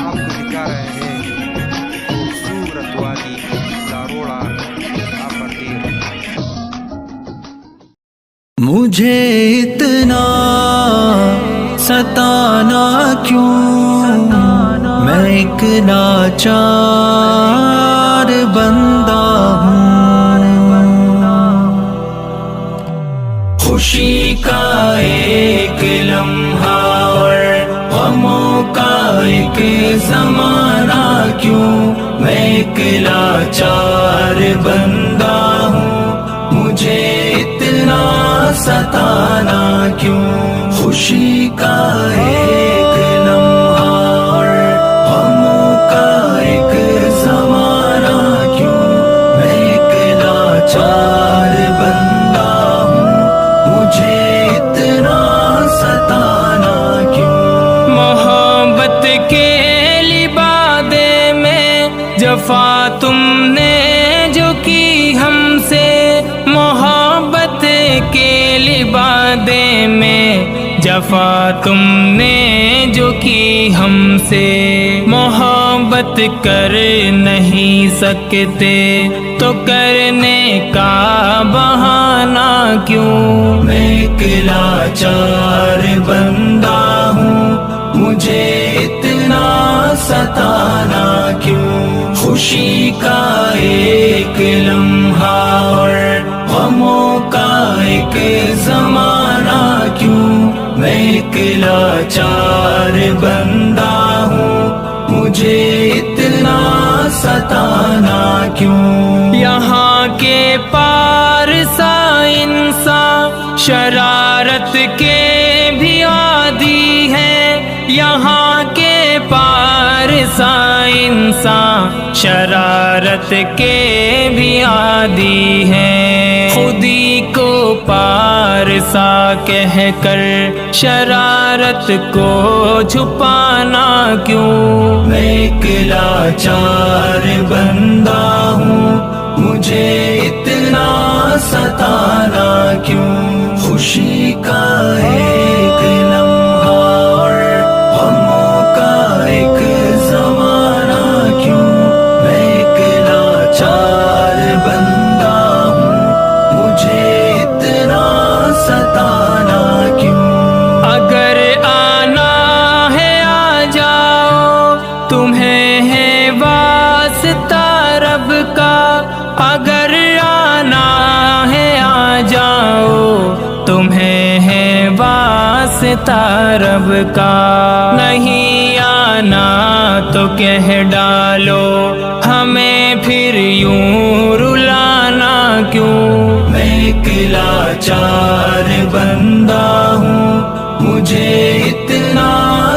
آپ کو دکھا رہے ہیں خوبصورت وادی زاروڑا آپردیر۔ مجھے اتنا ستانا کیوں، میں ایک لاچار بندہ ہوں۔ خوشی کا ایک لمحہ اور غموں کا ایک زمانہ کیوں، میں ایک لاچار بندہ ہوں۔ مجھے اتنا ستانا کیوں، خوشی کا ایک لمحہ اور غموں کا ایک زمانہ کیوں، میں ایک لاچار بندہ ہوں۔ مجھے اتنا ستانا کیوں۔ محبت کے لبادے میں جفا تم نے جو کی ہم سے، محبت کے لبادے میں جفا تم نے جو کی ہم سے، محبت کر نہیں سکتے تو کرنے کا بہانہ کیوں، میں ایک لاچار بندہ ہوں۔ مجھے اتنا ستانا کیوں، خوشی کا ایک لمحہ اور غموں کا ایک زمانہ کیوں، میں ایک لاچار بندہ ہوں۔ مجھے اتنا ستانا کیوں۔ یہاں کے پار سا انسان شرارت کے بھی عادی ہے، یہاں کے پار سا انسان شرارت کے بھی عادی ہے۔ خودی کو پارسا کہہ کر شرارت کو چھپانا کیوں، میں ایک لاچار بندہ ہوں۔ مجھے اتنا ستانا کیوں، خوشی کا ایک لمحہ اور غموں کا ایک زمانہ کیوں، میں ایک لاچار بندہ ہوں۔ مجھے اتنا ستانا کیوں۔ اگر آنا ہے آ جاؤ، تمہیں ہے واسطہ رب کا، اگر آنا ہے آ جاؤ، تمہیں ہے واسطہ رب کا۔ نہیں آنا تو کہہ ڈالو ہمیں پھر یوں رلانا کیوں، میں ایک لاچار بندہ ہوں۔ مجھے اتنا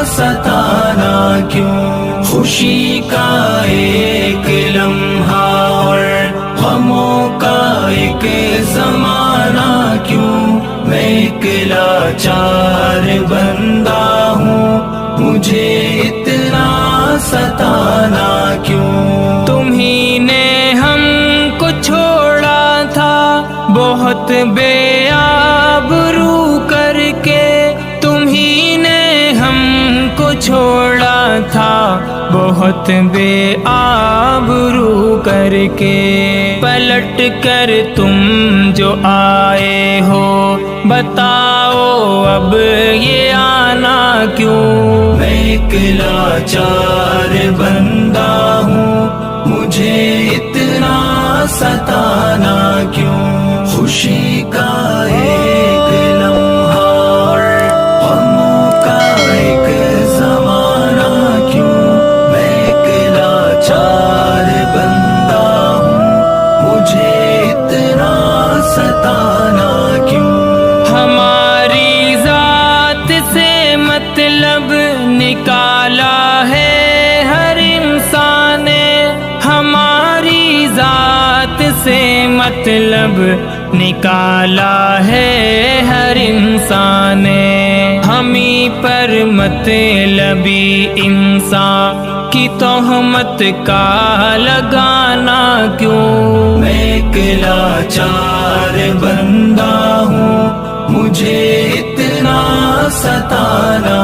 ستانا کیوں، خوشی کا ایک لمحہ اور غموں کا ایک زمانہ کیوں، میں ایک لاچار بندہ ہوں۔ مجھے اتنا ستانا کیوں۔ تمہیں نے ہم کو چھوڑا تھا بہت بے آبرو کر کے، تمہیں نے ہم کو چھوڑا تھا بہت بے آبرو کر کے۔ پلٹ کر تم جو آئے ہو بتاؤ اب یہ آنا کیوں، میں ایک لاچار بندہ ہوں۔ مجھے اتنا ستانا کیوں، خوشی کا ایک لمحہ اور غموں کا ایک زمانہ کیوں، میں ایک لاچار بندہ ہوں۔ مجھے اتنا ستانا کیوں۔ ہماری ذات سے مطلب نکالا ہے ہر انسان نے، ہماری ذات سے مطلب نکالا ہے ہر انسان نے۔ ہمیں پر مطلبی انسان کی تہمت کا لگانا کیوں، میں ایک لاچار بندہ ہوں۔ مجھے اتنا ستانا